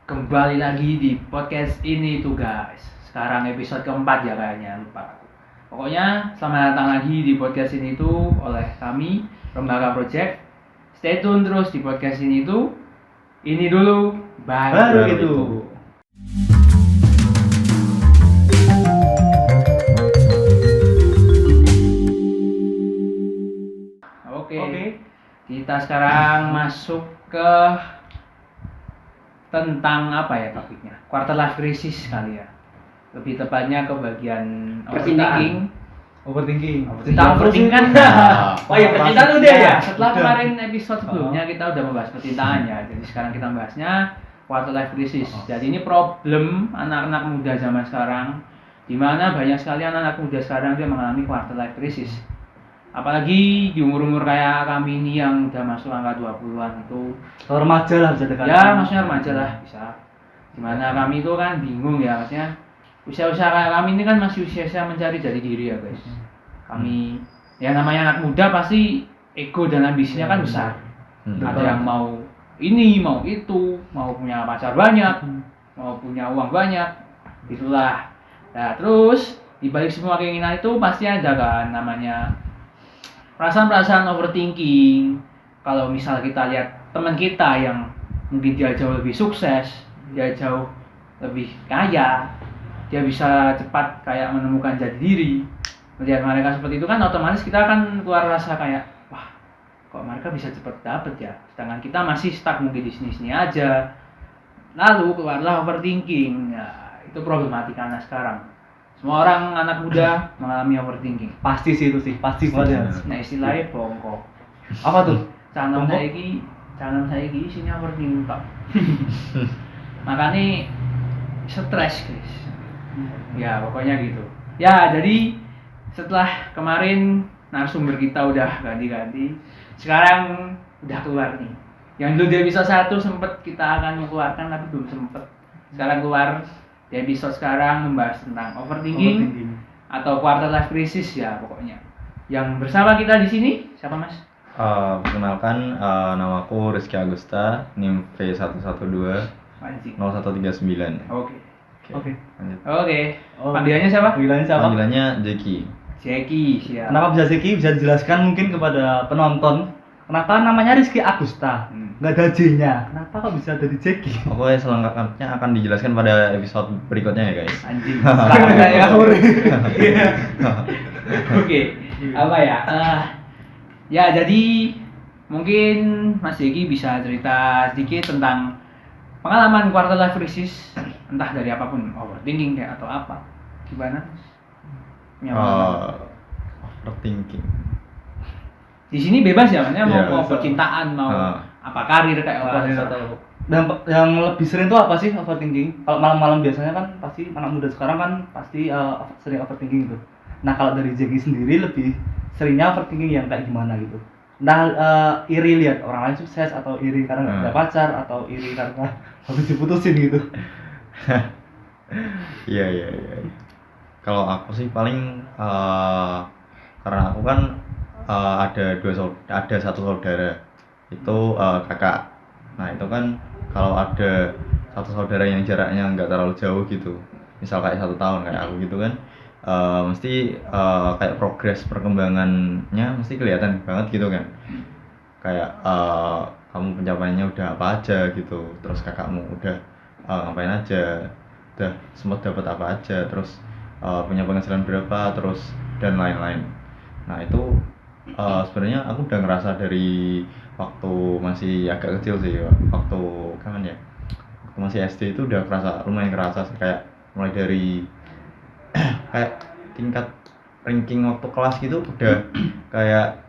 Kembali lagi di podcast ini tuh guys. Sekarang episode keempat ya kayaknya, lupa aku. Pokoknya selamat datang lagi di podcast ini tuh oleh kami Rembaga Project. Stay tune terus di podcast ini tuh. Ini dulu baru itu. Oke. Kita sekarang masuk ke tentang apa ya topiknya? Quarter life crisis kali ya. Lebih tepatnya ke bagian overthinking. Overthinking kan. Oh iya, percintaan udah ya. Setelah kemarin episode sebelumnya kita udah membahas percintaan ya. Jadi sekarang kita membahasnya quarter life crisis. Jadi ini problem anak-anak muda zaman sekarang, di mana banyak sekali anak-anak muda sekarang dia mengalami quarter life crisis. Apalagi di umur-umur kayak kami ini yang udah masuk angka 20-an itu. Remaja lah bisa dikatakan. Ya, maksudnya remaja lah bisa. Dimana kami itu kan bingung ya, maksudnya usia-usia kayak kami ini kan masih usia mencari jati diri ya guys. Kami ya namanya anak muda pasti ego dan ambisinya kan besar. Ada yang mau ini, mau itu, mau punya pacar banyak, mau punya uang banyak, itulah. Nah terus di balik semua keinginan itu pasti ada kan namanya perasaan-perasaan overthinking. Kalau misal kita lihat teman kita yang mungkin dia jauh lebih sukses, dia jauh lebih kaya, dia bisa cepat kayak menemukan jati diri. Melihat mereka seperti itu kan otomatis kita akan keluar rasa kayak wah, kok mereka bisa cepat dapet ya, sedangkan kita masih stuck mungkin di sini-sini aja. Lalu keluarlah overthinking. Nah, itu problematika anak sekarang. Semua orang anak muda mengalami overthinking. Pasti sih itu sih, pasti banget. Nah istilahnya bongkok. Apa tuh? Canom saya iki isinya overthinking tok. Makanya stres guys. Ya pokoknya gitu. Ya jadi setelah kemarin narasumber kita udah ganti-ganti, sekarang udah keluar nih. Yang dulu di episode 1 sempet kita akan mengeluarkan tapi belum sempet. Sekarang keluar di episode sekarang membahas tentang overthinking atau quarter life crisis ya pokoknya. Yang bersama kita di sini siapa Mas? Perkenalkan, namaku Rizky Agusta, NIM V112-0139. Oke. Lanjut. Panggilannya siapa? Panggilannya Jeki. Jeki, siap. Kenapa bisa Zeki? Bisa dijelaskan mungkin kepada penonton. Kenapa namanya Rizky Agusta? Nggak ada J-nya. Kenapa kok bisa jadi Jeki? Pokoknya selengkapnya akan dijelaskan pada episode berikutnya ya guys. Anjing. Sekarang kayak ngawur. Oke. Apa ya? Ya jadi mungkin Mas Jeki bisa cerita sedikit tentang pengalaman quarter life crisis, entah dari apapun, overthinking kayak atau apa. Gimana? Overthinking. Di sini bebas ya, makanya Mau percintaan, mau apa karir kayak apa atau yang lebih sering tuh apa sih overthinking? Kalau malam-malam biasanya kan pasti anak muda sekarang kan pasti sering overthinking gitu. Nah kalau dari Jeki sendiri lebih seringnya overthinking yang kayak gimana gitu? Nah iri lihat orang lain sukses atau iri karena nggak punya pacar atau iri karena habis diputusin gitu? Iya. Kalau aku sih paling karena aku kan ada satu saudara itu kakak. Nah itu kan kalau ada satu saudara yang jaraknya nggak terlalu jauh gitu, misal kayak 1 tahun kayak aku gitu kan, mesti kayak progres perkembangannya mesti kelihatan banget gitu kan. Kayak kamu pencapaiannya udah apa aja gitu, terus kakakmu udah ngapain aja, udah sempat dapat apa aja, terus punya penghasilan berapa, terus dan lain-lain. Nah itu sebenarnya aku udah ngerasa dari waktu masih agak kecil sih, waktu kapan ya, waktu masih SD itu udah lumayan kerasa sih, kayak mulai dari kayak tingkat ranking waktu kelas gitu udah kayak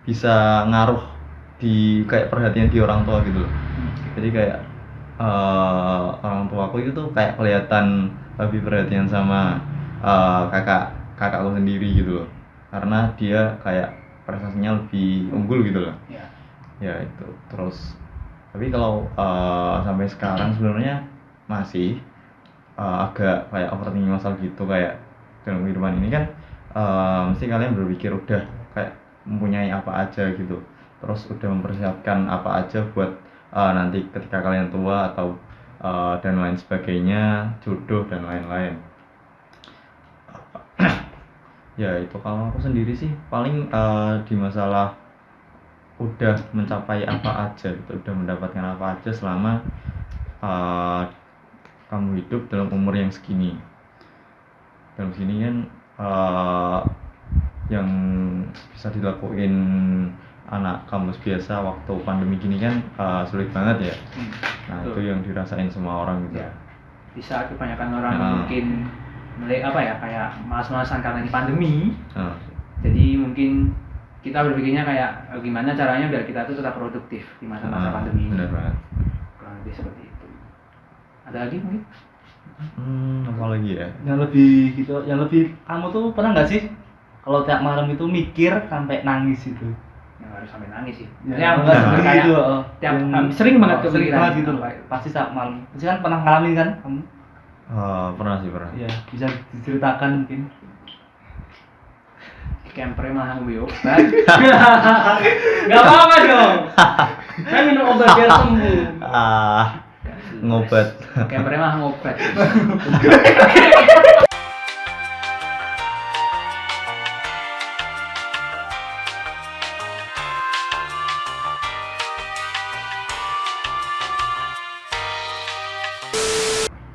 bisa ngaruh di kayak perhatian di orang tua gitu loh. Jadi kayak orang tua aku itu tuh kayak kelihatan lebih perhatian sama kakakku sendiri gitu loh, karena dia kayak prestasinya lebih unggul gitu loh. Ya itu. Terus tapi kalau sampai sekarang sebenarnya masih agak kayak overthinking masalah gitu, kayak dalam kehidupan ini kan mesti kalian berpikir udah kayak mempunyai apa aja gitu, terus udah mempersiapkan apa aja buat nanti ketika kalian tua atau dan lain sebagainya, jodoh dan lain-lain. Ya itu kalau aku sendiri sih paling di masalah udah mencapai apa aja gitu, udah mendapatkan apa aja selama kamu hidup dalam umur yang segini. Dalam segini kan yang bisa dilakuin anak kampus biasa waktu pandemi gini kan sulit banget ya. Nah betul. itu yang dirasain semua orang gitu. Ya. Di saat kebanyakan orang Nah. mungkin kayak malas-malasan karena ini pandemi. Nah, Jadi mungkin kita berpikirnya kayak gimana caranya biar kita tuh tetap produktif di masa-masa pandemi ini. benar banget. Kurang lebih seperti itu. Ada lagi mungkin? Apa lagi ya? yang lebih kamu tuh pernah nggak sih kalau tiap malam itu mikir sampai nangis itu? Yang harus sampai nangis sih. Ya, Yang enggak bener seperti kayak itu, tiap yang- sering banget sering kepikiran. banget gitu loh. Apa itu? Pasti saat malam. Pasti kan pernah ngalamin kan kamu? Pernah sih pernah. Iya, bisa diceritakan mungkin. Kempre malah ngombe obat. Gak apa-apa dong. Saya minum obat biar sembuh. Ngobat. Kempre malah ngobat.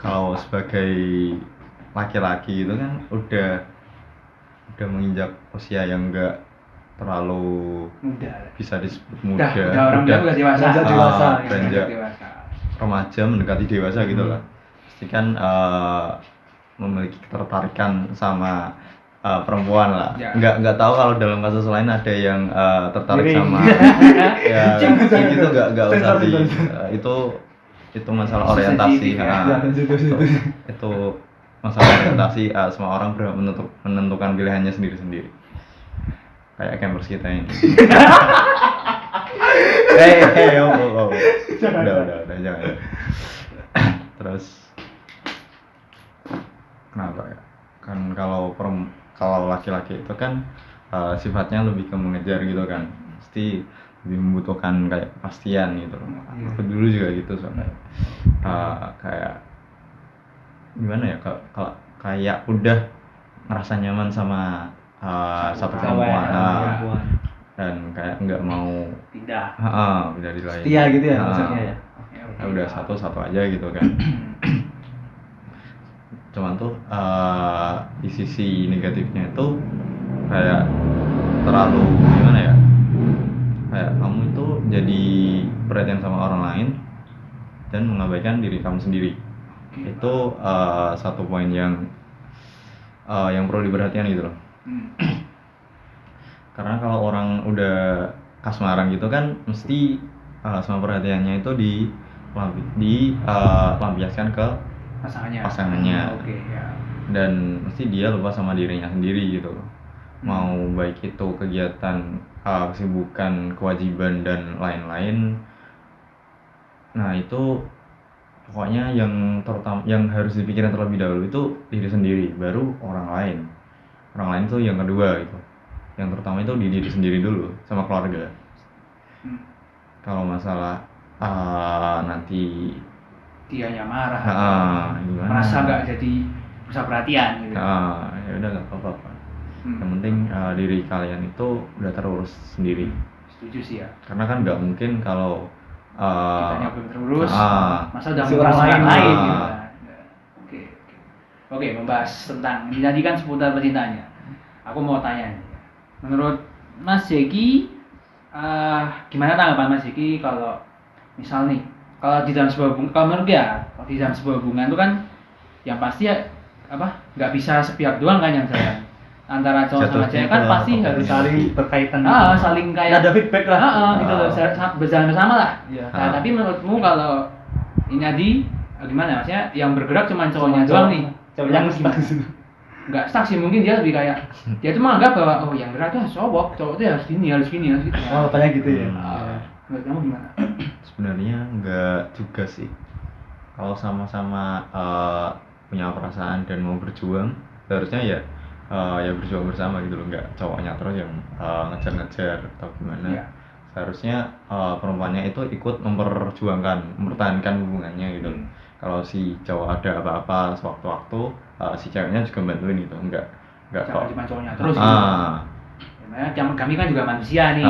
Kalau sebagai laki-laki itu kan udah menginjak usia yang enggak terlalu Muda. bisa disebut muda. Udah orang bilang udah dewasa. Udah dewasa, Ah, ya. beranjak Dewasa. remaja mendekati dewasa gitu lah. Pasti kan memiliki ketertarikan sama perempuan lah. Ya. Nggak tahu kalau dalam kasus lain ada yang tertarik Miring. sama ya kayak gitu nggak usah di itu masalah orientasi. Sensitif ya. Itu masalah orientasi. Semua orang berhak menentukan pilihannya sendiri-sendiri. Kayak campers kita ini. Udah jangan. Terus kenapa ya? Kan kalau laki-laki itu kan sifatnya lebih ke mengejar gitu kan, pasti lebih membutuhkan kayak kepastian gitu loh. Aku dulu juga gitu soalnya. Kayak gimana ya? Kalau kayak udah ngerasa nyaman sama satu perempuan. Dan kayak nggak mau Pindah. pindah di lain. Setia gitu ya maksudnya ya. Ya udah satu aja gitu kan. Cuman tuh di sisi negatifnya itu kayak terlalu gimana ya, kayak kamu itu jadi perhatian sama orang lain dan mengabaikan diri kamu sendiri. Itu satu poin yang perlu diperhatikan gitu loh. Karena kalau orang udah kasmaran gitu kan mesti semua perhatiannya itu dilampiaskan ke pasangannya. Oke, ya. Dan mesti dia lupa sama dirinya sendiri gitu loh. Mau baik itu kegiatan, kesibukan, kewajiban dan lain-lain. Nah itu pokoknya yang harus dipikirkan terlebih dahulu itu diri sendiri, baru orang lain itu yang kedua gitu. Yang terutama itu di diri sendiri dulu sama keluarga. Kalau masalah nanti Dianya marah. gimana? Merasa nggak jadi pusat perhatian gitu. Ya udah nggak apa-apa. Yang penting diri kalian itu udah terurus sendiri. Setuju sih ya. Karena kan nggak mungkin kalau Kitanya belum terurus, masa udah si mengurus orang orang lain. lain gitu kan. Oke, membahas tentang ini tadi kan seputar percintaannya. Aku mau tanya nih, menurut Mas Jeki, gimana tanggapan Mas Jeki kalau misal nih, kalau di dalam sebuah hubungan, kalau menurut dia, kalau di dalam sebuah hubungan itu kan yang pasti ya nggak bisa sepihak doang kan yang jalan. Antara cowok sama cewek kan pasti harus saling berkaitan. saling kayak ada feedback lah. gitu loh, berjalan bersama lah. Iya. Nah, tapi menurutmu kalau ini tadi gimana, maksudnya yang bergerak cuma cowoknya doang nih? Cowok yang stuck di situ. Nggak stuck sih, mungkin dia lebih kayak dia tuh menganggap bahwa yang gerak tuh cowok tuh harus gini. Oh, banyak gitu ya. Menurut kamu gimana? Sebenarnya nggak juga sih. Kalau sama-sama punya perasaan dan mau berjuang, seharusnya ya berjuang bersama gitu loh, nggak cowoknya terus yang ngejar-ngejar atau gimana. Iya. seharusnya perempuannya itu ikut mempertahankan hubungannya gitu. Kalau si cowok ada apa-apa sewaktu-waktu, si ceweknya juga bantuin gitu, enggak Jangan kok. cuma cowoknya terus gitu. Kami kan juga manusia nih,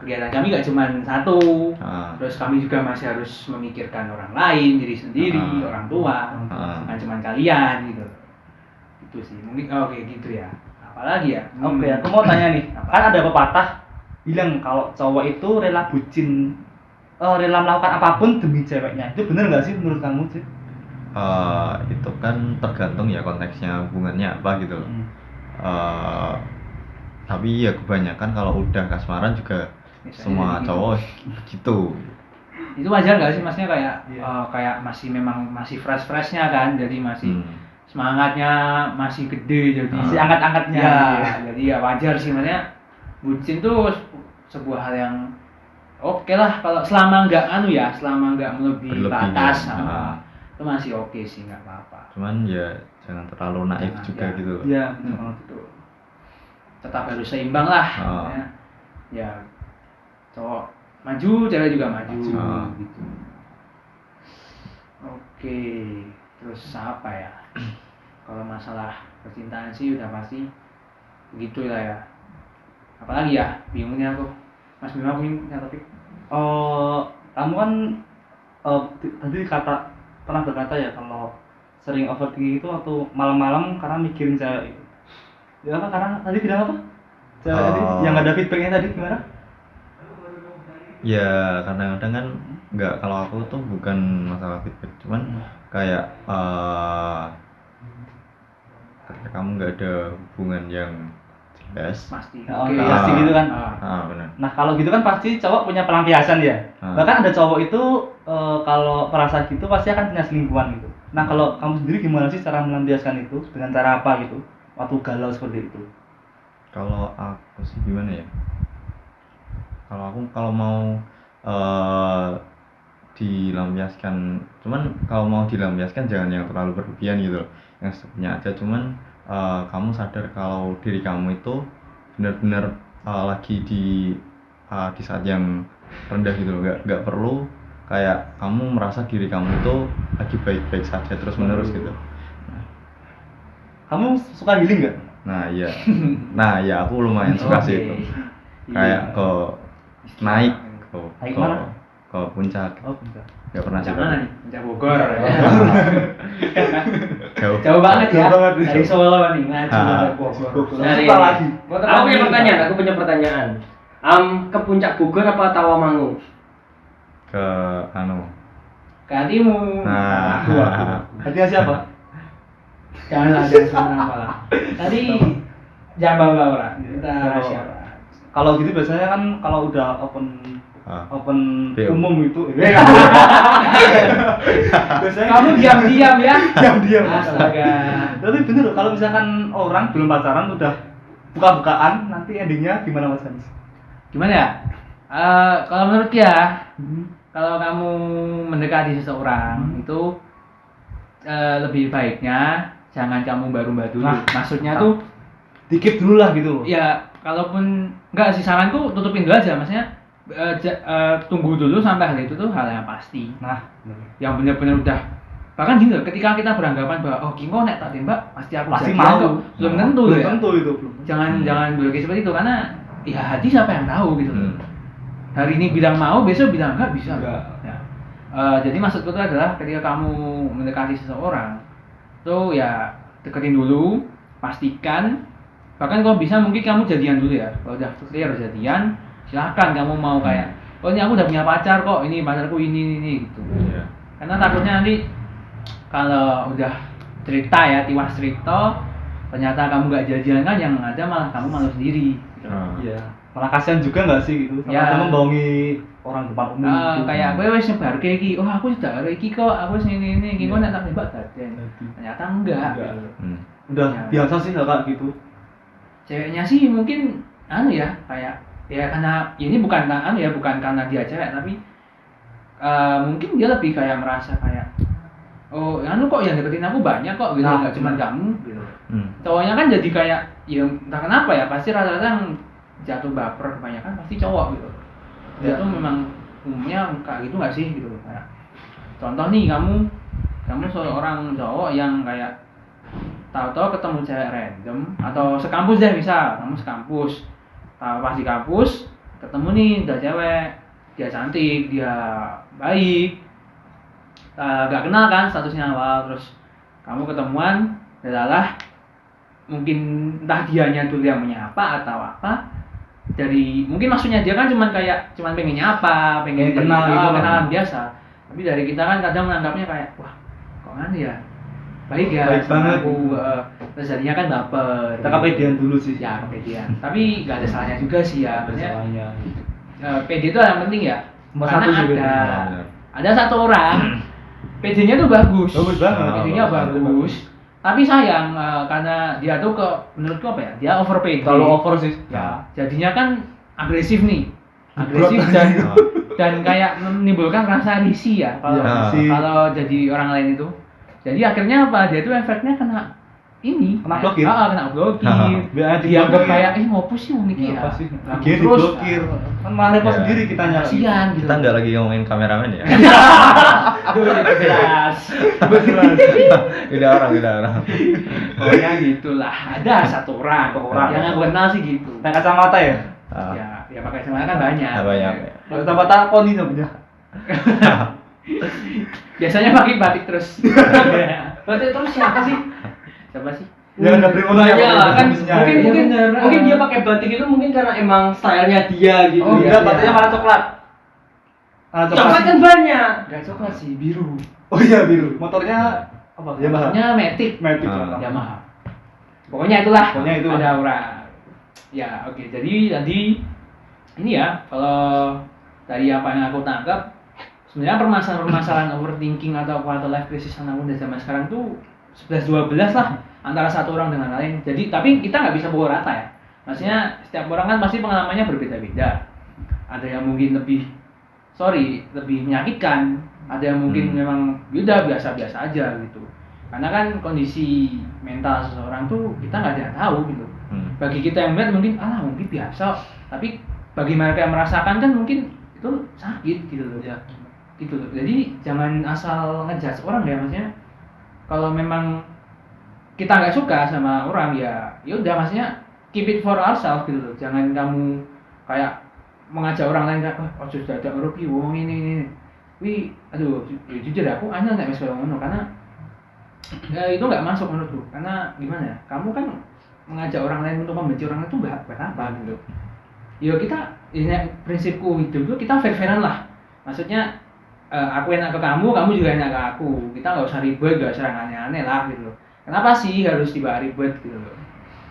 kegiatan kami gak cuma satu, terus kami juga masih harus memikirkan orang lain, diri sendiri, orang tua, bukan cuma kalian gitu. Itu sih, mungkin kayak gitu ya. Apalagi ya? Oke, aku mau tanya nih, kan ada pepatah bilang kalau cowok itu rela bucin, rela melakukan apapun demi ceweknya. Itu bener nggak sih menurut kamu sih? Itu kan tergantung ya konteksnya hubungannya apa gitu. Tapi ya kebanyakan kalau udah kasmaran juga Misalnya semua gitu. cowok gitu. Itu wajar nggak sih, maksudnya kayak kayak masih fresh-freshnya kan, jadi masih semangatnya masih gede, jadi Masih angkat-angkatnya. ya, jadi ya wajar sih, maksudnya bucin tuh sebuah hal yang oke lah kalau selama nggak melebihi Berlebihan. batas, itu masih oke sih, nggak apa-apa. Cuman ya jangan terlalu naif Jangan, juga ya. gitu. Iya, bener banget. Betul. Tetap harus seimbang lah. Ah. Ya cowok maju, cewek juga maju. Gitu. Oke, terus apa ya? Kalau masalah percintaan sih udah pasti begitu lah ya. Apalagi ya, bingungnya aku. Mas Bima punya topik? Kamu kan tadi pernah berkata ya kalau sering overthinking itu waktu malam-malam karena mikirin cewek itu. Ya apa? Karena tadi bilang apa? Cewek tadi yang nggak ada feedbacknya tadi gimana? Ya kadang-kadang kan nggak, kalau aku tuh bukan masalah feedback, cuman kayak ketika kamu nggak ada hubungan yang jelas. Pasti. Oke, pasti gitu kan. Benar. Nah kalau gitu kan pasti cowok punya pelampiasan ya. Bahkan ada cowok itu kalau merasa gitu pasti akan punya selingkuhan gitu. Nah kalau kamu sendiri gimana sih cara melampiaskan itu? Dengan cara apa gitu? Waktu galau seperti itu. Kalau aku sih gimana ya? Kalau mau dilampiaskan, cuman kalau mau dilampiaskan jangan yang terlalu berlebihan gitu loh. Yang secukupnya aja, cuman kamu sadar kalau diri kamu itu benar-benar lagi di saat yang rendah gitu loh. Nggak perlu kayak kamu merasa diri kamu itu lagi baik-baik saja terus menerus gitu. Kamu suka healing nggak? Nah ya aku lumayan suka sih itu. Kayak ke naik Naik mana? ke puncak. Oh enggak. Nggak pernah sih. Puncak mana nih? Puncak Bogor. Jauh. Jauh banget ya. Jauh banget. Dari Solo nih ngaji ke Bogor. Dari apa lagi? Aku punya pertanyaan. Ke Puncak Bogor apa Tawamangu? Ke Ke hatimu. Nah. Hatinya siapa? Jangan sebut nama lah. Tadi jangan bawa orang. Kita rahasia. Kalau gitu biasanya kan kalau udah open BO. umum itu biasanya Kamu diam-diam ya. diam-diam. Astaga. Tapi bener loh, kalau misalkan orang belum pacaran udah buka-bukaan nanti endingnya gimana Mas Hans? Gimana ya? Kalau menurut ya, kalau kamu mendekati seseorang itu lebih baiknya jangan kamu baru-baru dulu. Nah, maksudnya tuh dikit dulu lah gitu loh. ya kalaupun enggak sih, saranku tutupin dulu aja, maksudnya tunggu dulu sampai hal itu tuh hal yang pasti. Nah, Yang benar-benar udah, bahkan gini loh, ketika kita beranggapan bahwa oh Kingo nek tak tembak pasti aku pasti jadian mau. kok. Belum tentu belum ya. tentu itu belum. Jangan berpikir seperti itu, karena ya hati siapa yang tahu gitu loh. Hari ini bilang mau, besok bilang enggak bisa. Enggak. Ya. Jadi maksudku itu adalah ketika kamu mendekati seseorang tuh ya deketin dulu, pastikan, bahkan kalau bisa mungkin kamu jadian dulu ya. Kalau udah clear jadian, silahkan kamu mau kayak oh ini aku udah punya pacar kok, ini pacarku ini gitu. Iya. Karena takutnya nanti kalau udah cerita ya, tiwas cerita, ternyata kamu nggak jadian kan, yang ada malah kamu malu sendiri gitu. Iya. Malah kasihan juga nggak sih gitu? Sama Ya. membohongi orang depan umum. gitu. Kayak gue wes nyebar kayak iki, oh aku sudah ada iki kok, aku wis ini iki kok nek tak tembak daden. Ternyata enggak. Enggak. Gitu. Udah Ya. biasa sih hal kayak gitu. Ceweknya sih mungkin ya kayak ya karena ini bukan karena dia cewek, tapi mungkin dia lebih kayak merasa kayak oh kok yang deketin aku banyak kok gitu, Nah, nggak cuma benar. kamu gitu. Cowoknya kan jadi kayak ya entah kenapa ya, pasti rata-rata yang jatuh baper kebanyakan pasti cowok gitu. Dia tuh memang umumnya kayak gitu nggak sih gitu loh. Kayak contoh nih, kamu seorang cowok yang kayak tahu-tahu ketemu cewek random atau sekampus deh, misal kamu sekampus, pas di kampus ketemu nih udah cewek, dia cantik, dia baik, gak kenal kan statusnya awal, terus kamu ketemuan, adalah mungkin entah dianya dulu yang menyapa atau apa, dari mungkin maksudnya dia kan cuman pengen nyapa, pengen Kenal gitu, kenalan biasa, tapi dari kita kan kadang menganggapnya kayak wah kok aneh ya, baik ya, Baik sama banget. aku, terus jadinya kan baper. Kita kepedean dulu sih. Ya kepedean, tapi nggak ada salahnya juga sih ya, maksudnya Masalahnya. PD itu yang penting ya, Nomor karena satu sih, PD. ada satu orang PD-nya tuh bagus, Bagus banget. PD-nya bagus, tapi sayang karena dia tuh menurutku apa ya, dia over PD. Terlalu over sih. Ya, jadinya kan agresif nih, agresif Geblok. dan kayak menimbulkan rasa risih ya kalau Iya, risih. kalau jadi orang lain itu. Jadi akhirnya apa? Dia tuh efeknya kena ini, Kena blokir. kena blokir. Biar Dianggap diblokir. kayak ngopo sih ini ya. Apa sih? Ganggu Dia terus. diblokir. Kan malah repot Ya. sendiri kitanya. Kasihan gitu. Kita nggak lagi ngomongin kameramen ya. Aduh, jelas. Beda orang. Pokoknya gitulah. Ada satu orang yang aku kenal sih gitu. Pakai kacamata ya? Ya pakai kacamata kan banyak. Banyak. Pakai kacamata poni namanya. Biasanya pakai batik terus. Batik terus siapa sih? Siapa sih? Ya ada Banyak kan, mungkin bener. dia pakai batik itu mungkin karena emang stylenya dia gitu. Oh, Iya, iya. batiknya malah coklat. Malah Coklat kan banyak. Gak coklat sih, biru. Oh iya biru. Motornya apa? Yamaha. Motornya Matic. Matic. Ah. Yamaha. Pokoknya itulah. Pokoknya itulah. Ada orang. Ya, oke. Jadi tadi ini ya, kalau dari apa yang aku tangkap, sebenarnya permasalahan overthinking atau quarter life crisis anak muda zaman sekarang tuh 11-12 lah antara satu orang dengan lain. Jadi tapi kita nggak bisa pukul rata ya. Maksudnya setiap orang kan pasti pengalamannya berbeda-beda. Ada yang mungkin lebih menyakitkan, ada yang mungkin memang udah biasa-biasa aja gitu. Karena kan kondisi mental seseorang tuh kita nggak ada yang tahu gitu. Bagi kita yang melihat mungkin biasa, tapi bagi mereka yang merasakan kan mungkin itu sakit gitu loh ya. Gitu loh. Jadi jangan asal ngejudge orang ya, maksudnya kalau memang kita nggak suka sama orang ya udah, maksudnya keep it for ourselves gitu loh. Jangan kamu kayak mengajak orang lain kayak oh sudah ada ngerugi wong ini. Wih, aduh, jujur aku aneh nggak bisa ngomong karena ya, itu nggak masuk menurutku. Karena gimana ya? Kamu kan mengajak orang lain untuk membenci orang itu buat apa gitu. Ya kita ini prinsipku hidup itu kita fair-fairan lah. Maksudnya aku enak ke kamu, kamu juga enak ke aku. Kita nggak usah ribet, nggak usah aneh-aneh lah gitu loh. Kenapa sih harus tiba ribet gitu loh?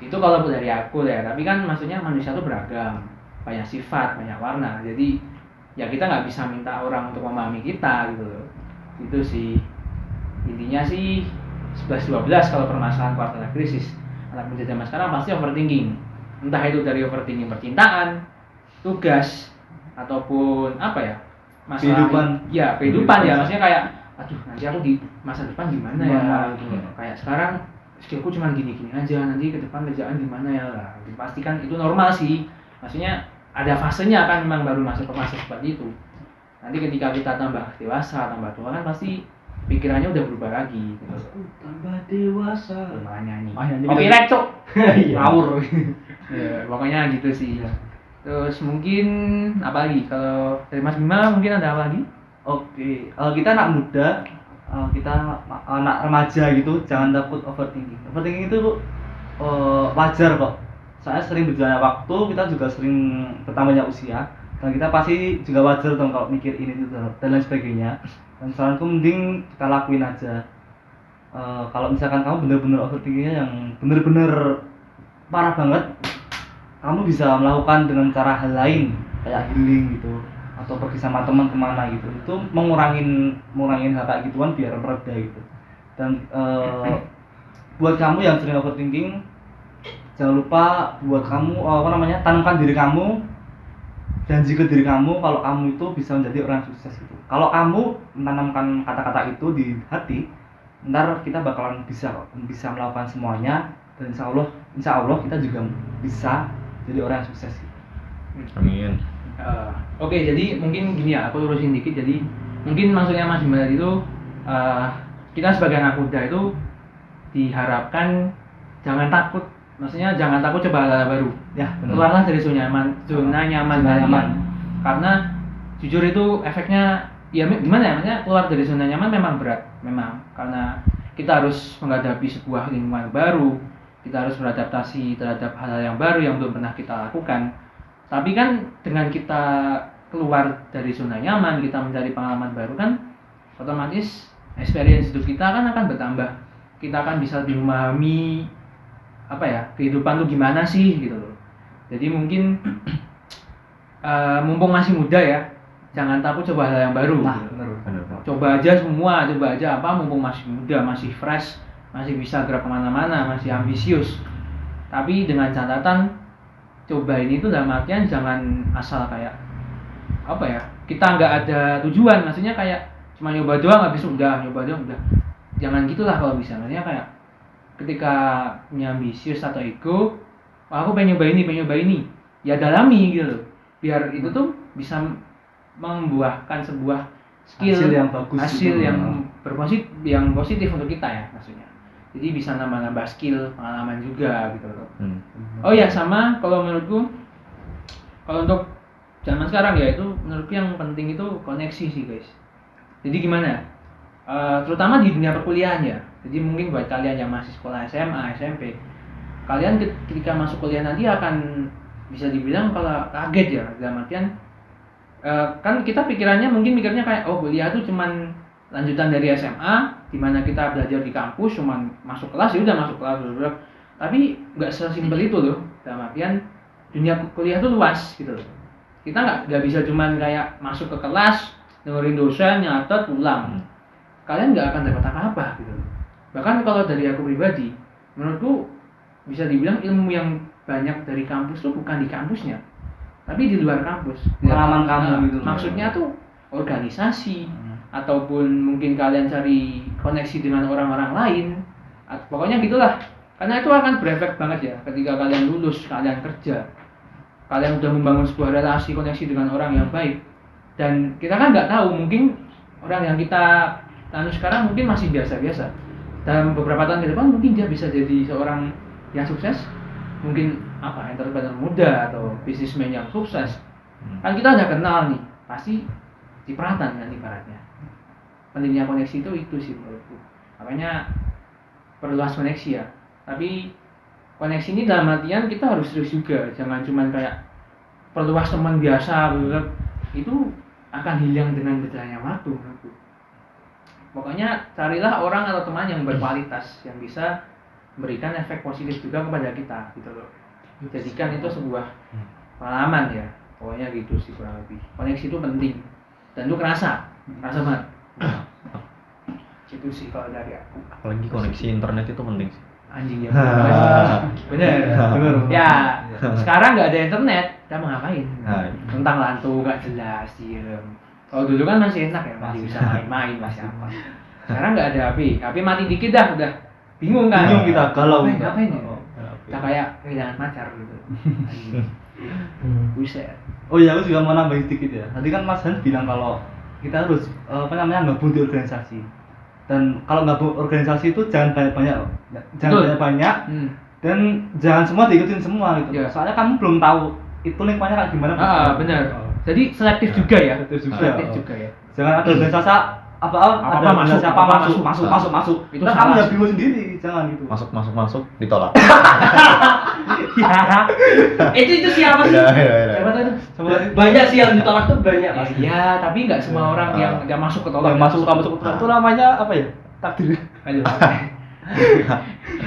Itu kalau dari aku ya. Tapi kan maksudnya manusia tuh beragam, banyak sifat, banyak warna. Jadi ya kita nggak bisa minta orang untuk memahami kita gitu loh. Itu sih intinya sih 11-12 kalau permasalahan quarter life crisis. Anak muda zaman sekarang pasti overthinking. Entah itu dari overthinking percintaan, tugas, ataupun apa ya, masalah kehidupan ya, maksudnya kayak aduh nanti aku di masa depan gimana ya gitu. Kayak sekarang skillku cuma gini-gini aja, nanti ke depan kerjaan gimana ya lah. Pastikan itu normal sih, maksudnya ada fasenya kan, memang baru masuk ke fase seperti itu. Nanti ketika kita tambah dewasa, tambah tua kan pasti pikirannya udah berubah lagi gitu. Tambah dewasa. Lumayan nih. Lumayan, jadi Copyright cok. Ngawur. Ya, pokoknya gitu sih. Terus mungkin apa lagi? Kalau dari Mas Bima mungkin ada apa lagi? Oke, kita anak muda, kita anak remaja gitu, jangan takut overthinking. Overthinking itu wajar kok. Saya sering berjalannya waktu, kita juga sering bertambahnya usia, dan kita pasti juga wajar dong kalau mikir ini itu dan lain sebagainya. Dan saranku mending kita lakuin aja. Kalau misalkan kamu bener-bener overthinkingnya yang bener-bener parah banget, kamu bisa melakukan dengan cara hal lain kayak healing gitu, atau pergi sama teman kemana gitu. Itu mengurangin hal kayak gituan biar mereda gitu. Dan buat kamu yang sering overthinking, jangan lupa buat kamu tanamkan diri kamu, janji ke diri kamu kalau kamu itu bisa menjadi orang sukses gitu. Kalau kamu menanamkan kata-kata itu di hati, ntar kita bakalan bisa melakukan semuanya, dan insya Allah kita juga bisa jadi orang yang sukses gitu. Amin. Oke, jadi mungkin gini ya, aku lurusin dikit. Jadi mungkin maksudnya Mas Bima tadi itu kita sebagai anak muda itu diharapkan jangan takut. Maksudnya jangan takut coba hal baru. Ya, benar. Keluarlah dari zona nyaman Zona kalian. nyaman. Karena jujur itu efeknya ya gimana ya? Maksudnya keluar dari zona nyaman memang berat, memang karena kita harus menghadapi sebuah lingkungan baru, kita harus beradaptasi terhadap hal-hal yang baru yang belum pernah kita lakukan. Tapi kan dengan kita keluar dari zona nyaman, kita mencari pengalaman baru kan otomatis experience hidup kita kan akan bertambah. Kita akan bisa lebih memahami apa ya, kehidupan tuh gimana sih gitu loh. Jadi mungkin mumpung masih muda ya, jangan takut coba hal yang baru. Nah, gitu. benar. Bener. Coba aja semua, coba aja apa, mumpung masih muda, masih fresh, masih bisa gerak kemana-mana, masih ambisius. Tapi dengan catatan coba ini tuh dalam artian jangan asal kayak apa ya, kita nggak ada tujuan, maksudnya kayak cuma nyoba doang habis udah, nyoba doang udah. Jangan gitulah kalau bisa, maksudnya kayak ketika punya ambisius atau ego, aku pengen nyoba ini, ya dalami gitu loh, biar itu tuh bisa membuahkan sebuah skill, Hasil yang bagus hasil gitu. yang positif untuk kita ya maksudnya. Jadi bisa nambah-nambah skill, pengalaman juga gitu loh. Oh ya, sama kalau menurutku, kalau untuk zaman sekarang ya itu menurutku yang penting itu koneksi sih guys. Jadi gimana? Terutama di dunia perkuliahan ya. Jadi mungkin buat kalian yang masih sekolah SMA, SMP, kalian ketika masuk kuliah nanti akan bisa dibilang kalau kaget ya, dalam artian kan kita mikirnya kayak oh kuliah itu cuman lanjutan dari SMA, di mana kita belajar di kampus, cuman masuk kelas ya udah masuk kelas udah. Tapi nggak sesimpel itu loh. Dalam artian dunia kuliah itu luas gitu loh. Kita nggak bisa cuman kayak masuk ke kelas, dengerin dosen, nyatet, pulang. Kalian nggak akan dapat apa-apa gitu loh. Bahkan kalau dari aku pribadi, menurutku bisa dibilang ilmu yang banyak dari kampus tuh bukan di kampusnya, tapi di luar kampus. Pengalaman kamu gitu. Maksudnya tuh organisasi, ataupun mungkin kalian cari koneksi dengan orang-orang lain, pokoknya gitulah. Karena itu akan berefek banget ya ketika kalian lulus, kalian kerja, kalian udah membangun sebuah relasi koneksi dengan orang yang baik. Dan kita kan nggak tahu, mungkin orang yang kita anu sekarang mungkin masih biasa-biasa, dalam beberapa tahun ke depan mungkin dia bisa jadi seorang yang sukses, mungkin apa, entrepreneur muda atau bisnismen yang sukses. Kan kita udah kenal nih, pasti cipratan kan ibaratnya. Pentingnya koneksi itu sih menurutku. Makanya perluas koneksi ya. Tapi koneksi ini dalam artian kita harus serius juga, jangan cuma kayak perluas teman biasa gitu. Itu akan hilang dengan berjalannya waktu menurutku. Pokoknya carilah orang atau teman yang berkualitas, yang bisa memberikan efek positif juga kepada kita gitu loh. Jadikan itu sebuah pengalaman ya. Pokoknya gitu sih kurang lebih. Koneksi itu penting dan itu kerasa banget. Itu sih kalau dari aku. Apalagi koneksi internet itu penting sih. Anjing ya. Bener. Ya, sekarang nggak ada internet, kita mau ngapain? Tentang lantu nggak jelas, diem. Kalau dulu kan masih enak ya, masih bisa main-main, masih apa. Sekarang nggak ada HP mati dikit dah udah bingung kan? Bingung kita, galau. Ngapain ya? Kita kayak kehilangan pacar gitu. Buset. Oh iya, aku juga mau nambahin sedikit ya. Tadi kan Mas Han bilang kalau kita harus gabung di organisasi. Dan kalau gabung organisasi itu jangan banyak-banyak, dan jangan semua diikutin semua gitu. Ya. Soalnya kamu belum tahu itu lingkungannya kayak gimana. Benar. Jadi selektif juga ya. Selektif juga ya. Jangan ada organisasi ada masuk, siapa masuk. Itu Nah, salah kamu ya sih. bingung sendiri, jangan gitu. Masuk ditolak. Ya. Itu siapa sih? Ya. Siapa tuh? Banyak sih yang ditolak tuh banyak pasti. Iya, tapi nggak semua orang yang masuk ke tolak. Yang masuk itu namanya apa ya? Takdir. Aduh.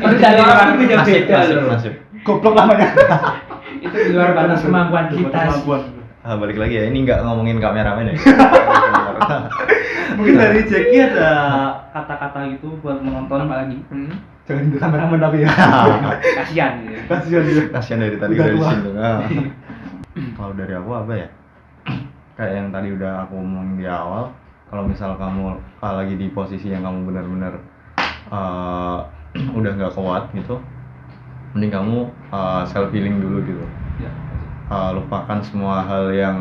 Itu dari orang tuh beda-beda loh. Nasib. Goblok namanya. Itu di luar batas kemampuan kita. Balik lagi ya, ini nggak ngomongin kameramen ya. Mungkin dari Jackie ada kata-kata gitu buat menonton. Apa lagi? Jangan itu kameramen tapi ya. Kasihan gitu. Kasihan dia. Kasihan dari tadi Udah udah di tua. sini. Kalau dari aku apa ya? Kayak yang tadi udah aku omongin di awal, kalau misal kamu lagi di posisi yang kamu benar-benar udah nggak kuat gitu, mending kamu self healing dulu gitu. Ya. Lupakan semua hal yang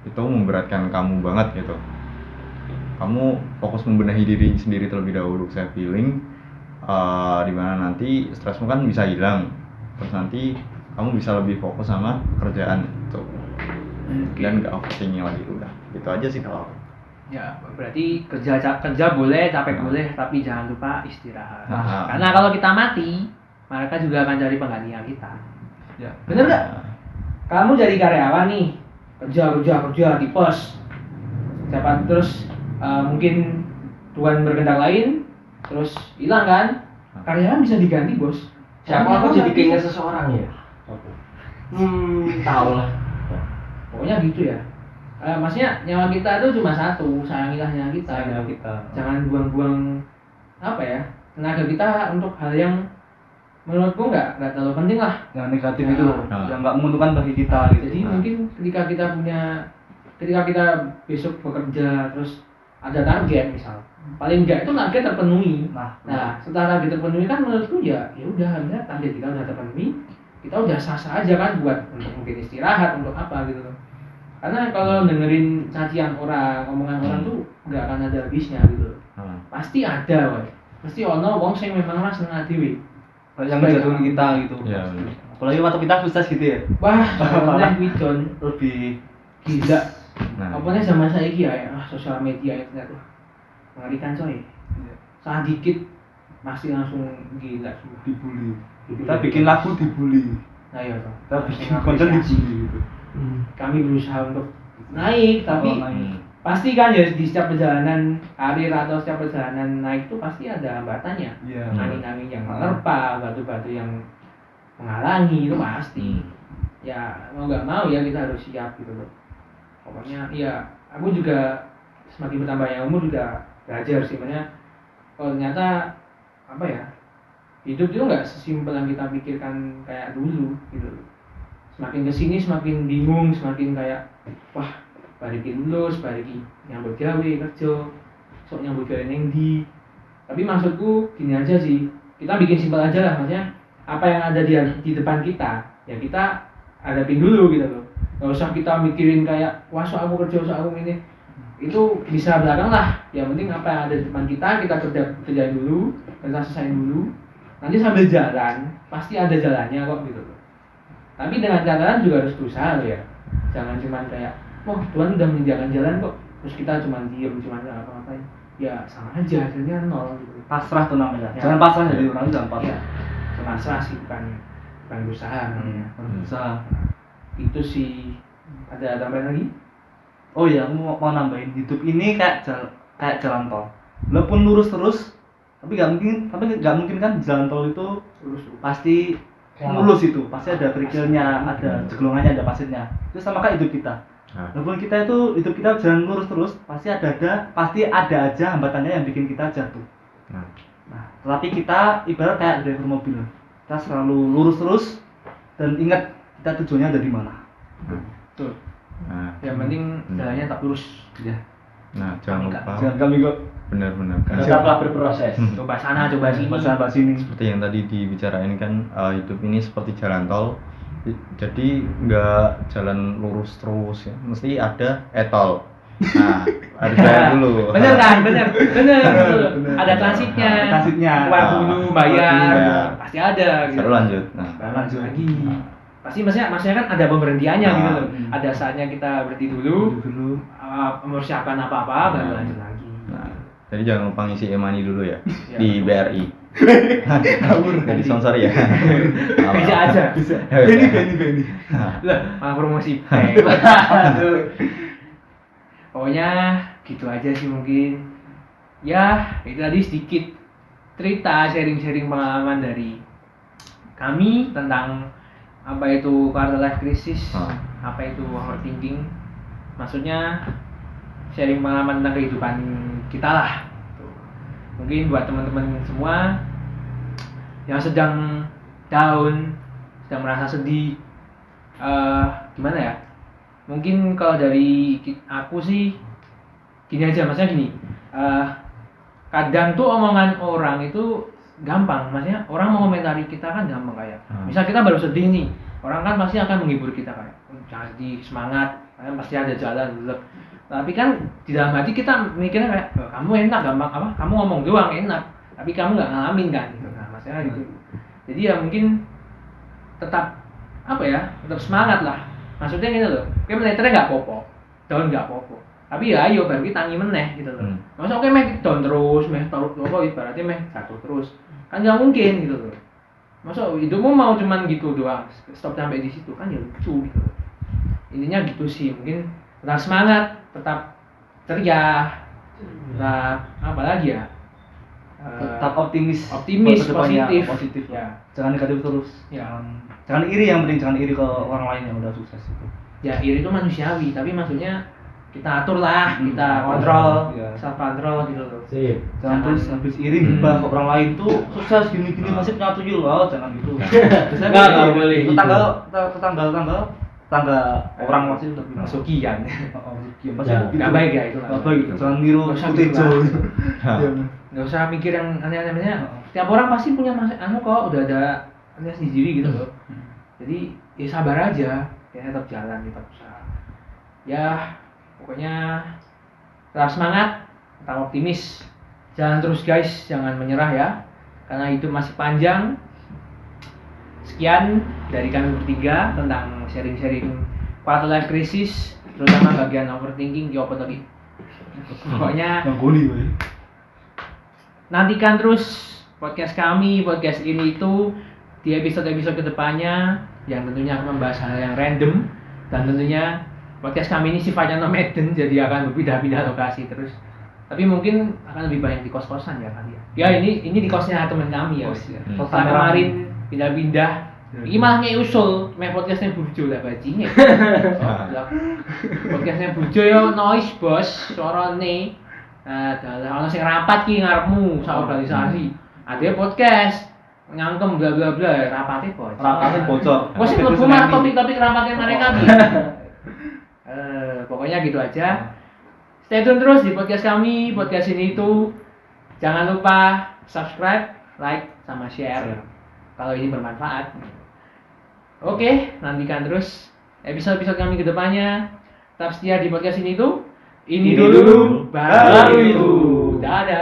itu memberatkan kamu banget gitu. Kamu fokus membenahi diri sendiri terlebih dahulu, saya feeling dimana nanti stresmu kan bisa hilang, terus nanti kamu bisa lebih fokus sama pekerjaan itu dan nggak overthinking lagi. Udah gitu aja sih kalau aku. Ya, berarti kerja boleh, capek boleh, tapi jangan lupa istirahat. Nah. Karena kalau kita mati, mereka juga akan cari penggantinya kita. Ya. Bener nggak? Kamu jadi karyawan nih, kerja di pos. Dapat terus mungkin Tuhan berkehendak lain, terus hilang kan? Karyawan bisa diganti, Bos. Siapa aku jadi keinget seseorang ya? Tahu lah. Pokoknya gitu ya. Maksudnya nyawa kita itu cuma satu, sayangilah nyawa kita. Sayangilah gitu. kita. Jangan buang-buang apa ya, tenaga kita untuk hal yang menurutku nggak terlalu penting lah. Yang negatif Ya. itu yang nggak menguntungkan bagi kita gitu. Jadi mungkin ketika kita besok bekerja terus ada target misal, paling nggak itu target terpenuhi. Nah setelah target terpenuhi kan menurutku ya udah harusnya target kita udah terpenuhi, kita udah sah-sah aja kan buat untuk mungkin istirahat untuk apa gitu loh. Karena kalau dengerin cacian orang, omongan orang tuh nggak akan ada habisnya gitu loh. Pasti ada, woy. Pasti ono wong sing memang ras nang dhewe. Yang menjatuhkan kita gitu. Iya, bener. Apalagi waktu kita sukses gitu ya. Wah, sebenarnya Widon Lebih gila. Nah, Apa nih zaman saya ya, sosial media internet tuh mengerikan coy. Saat dikit masih langsung gila semua. dibully. Kita bikin lagu dibully. Nah ya toh. Kita bikin konten dibully gitu. Kami berusaha untuk naik, tapi naik. pasti kan ya di setiap perjalanan karir atau setiap perjalanan naik itu pasti ada hambatannya. Iya. Angin-angin yang menerpa, batu-batu yang menghalangi itu pasti. Ya mau nggak mau ya kita harus siap gitu loh. Pokoknya ya aku juga semakin bertambahnya umur juga belajar sih, sebenarnya kalau ternyata apa ya, hidup itu nggak sesimpel yang kita pikirkan kayak dulu gitu loh. Semakin kesini semakin bingung, semakin kayak wah bariki lulus, bariki nyambut gawe kerja, sok nyambut gawe ning ndi. Tapi maksudku gini aja sih, kita bikin simpel aja lah, maksudnya apa yang ada di depan kita ya kita hadapin dulu gitu loh. Gak usah kita mikirin kayak wah sok aku kerja, sok aku ini, itu bisa belakang lah. Yang penting apa yang ada di depan kita kerjain dulu, kita selesaiin dulu. Nanti sambil jalan pasti ada jalannya kok gitu loh. Tapi dengan catatan juga harus berusaha loh ya. Jangan cuma kayak oh Tuhan udah menyediakan jalan kok, terus kita cuma diem, cuma nggak apa-apain. Ya sama aja hasilnya nol gitu. Pasrah tuh namanya. Ya. Jangan pasrah jadi orang jangan pasrah. Ya, pasrah sih bukan berusaha namanya. Berusaha. Itu sih. Ada tambahan lagi? Oh iya, aku mau nambahin, hidup ini kayak jalan tol. Walaupun lurus terus, tapi nggak mungkin kan jalan tol itu Lurus. pasti mulus itu, pasti ada kerikilnya, ada jeglongannya, ada pasirnya. Itu sama kayak hidup kita. Walaupun hidup kita jalan lurus terus, pasti ada aja hambatannya yang bikin kita jatuh. Nah, tetapi kita ibarat kayak driver mobil, kita selalu lurus terus dan ingat kita tujuannya ada di mana. Betul. Nah, Yang penting jalannya tak lurus. Ya. nah jangan lupa. Jangan kami kok Benar-benar. Tetaplah berproses. Coba sana, coba sini. bahasa sini. Seperti yang tadi dibicarain kan, hidup ini seperti jalan tol. Jadi nggak jalan lurus terus ya, mesti ada etol. Nah, harus bayar dulu. Bener kan? Bener. Ada transitnya. Keluar dulu, bayar. Pasti ada. Gitu. Baru lanjut. Nah, Lanjut lagi. Pasti maksudnya kan ada pemberhentiannya gitu loh. Ada saatnya kita berhenti dulu. Mempersiapkan apa-apa, baru lanjut lagi. nah, jadi jangan lupa ngisi e-money dulu ya, Ya. di BRI. Jadi sponsor ya. Bisa aja. Beni. Lah, malah promosi. Pokoknya gitu aja sih mungkin. Ya, itu tadi sedikit cerita sharing-sharing pengalaman dari kami tentang apa itu quarter life crisis, apa itu overthinking. Maksudnya sharing pengalaman tentang kehidupan kita lah. Mungkin buat teman-teman semua yang sedang down, sedang merasa sedih, gimana ya? Mungkin kalau dari aku sih gini aja, maksudnya gini, kadang tuh omongan orang itu gampang, maksudnya orang mau komentari kita kan gampang kayak, misal kita baru sedih nih, orang kan pasti akan menghibur kita kayak, jangan sedih, semangat, kan pasti ada jalan gitu. Tapi kan di dalam hati kita mikirnya kayak, "Oh, kamu enak gampang apa? Kamu ngomong doang enak, tapi kamu nggak ngalamin kan gitu." Nah, maksudnya gitu. Jadi ya mungkin tetap apa ya? Tetap semangat lah. Maksudnya gitu loh. Kayak meneternya nggak popo, down nggak popo. Tapi ya ayo baru kita tangi meneh gitu loh. Masa oke meh down terus, meh taruh apa ibaratnya meh jatuh terus. Kan nggak mungkin gitu loh. Masa hidupmu mau cuman gitu doang, stop sampai di situ kan ya lucu gitu. Intinya gitu sih, mungkin tetap semangat, tetap ceria, tetap apa lagi ya? Tetap optimis Optimis, buat kedepannya, positif. positif Ya. jangan negatif terus Ya. jangan iri, yang penting jangan iri ke orang lain yang udah sukses itu. Ya iri itu manusiawi, tapi maksudnya kita atur lah, Hmm, kita kontrol, iya. self control gitu loh. Sip. Jangan terus habis iri gibah ke orang lain tuh sukses gini-gini masih punya tuyul, oh jangan gitu. Biasanya Nggak boleh gitu. tetangga orang masih lebih Masukian. Iya, pasti Ya, gitu. nggak baik ya itu. Nggak baik, jangan niru Nggak usah Kutejo. gitu Iya. Nggak usah mikir yang aneh-anehnya. Setiap orang pasti punya kok, udah ada sendiri gitu loh. Jadi ya sabar aja, ya tetap jalan, tetap usaha. Ya pokoknya tetap semangat, tetap optimis. Jangan terus guys, jangan menyerah ya. Karena itu masih panjang. Sekian dari kami bertiga tentang sharing-sharing quarter life crisis, terutama bagian overthinking di apa tadi. Pokoknya Yang goli, woy. nantikan terus podcast kami, podcast ini itu di episode-episode kedepannya yang tentunya akan membahas hal yang random dan tentunya podcast kami ini sifatnya nomaden, jadi akan berpindah-pindah lokasi terus. Tapi mungkin akan lebih banyak di kos-kosan ya kali ya. Ya ini di kosnya teman kami ya. Kos, ya. Setelah kemarin pindah-pindah, ini malah usul meh podcastnya Burjo lah bajinge. Podcastnya Burjo yo noise bos, suarane. Ada sing rapat ki ngarepmu sak organisasi. Ada podcast ngangkem bla bla bla rapate bocor. Rapatnya bocor. Kok sih mlebu mah topik-topik rapatnya mereka nih. Pokoknya gitu aja. Stay tune terus di podcast kami, podcast ini itu. Jangan lupa subscribe, like, sama share. Kalau ini bermanfaat. Oke, nantikan terus episode-episode kami ke depannya. Tetap setia di podcast ini itu. Ini dulu, baru itu. Dadah.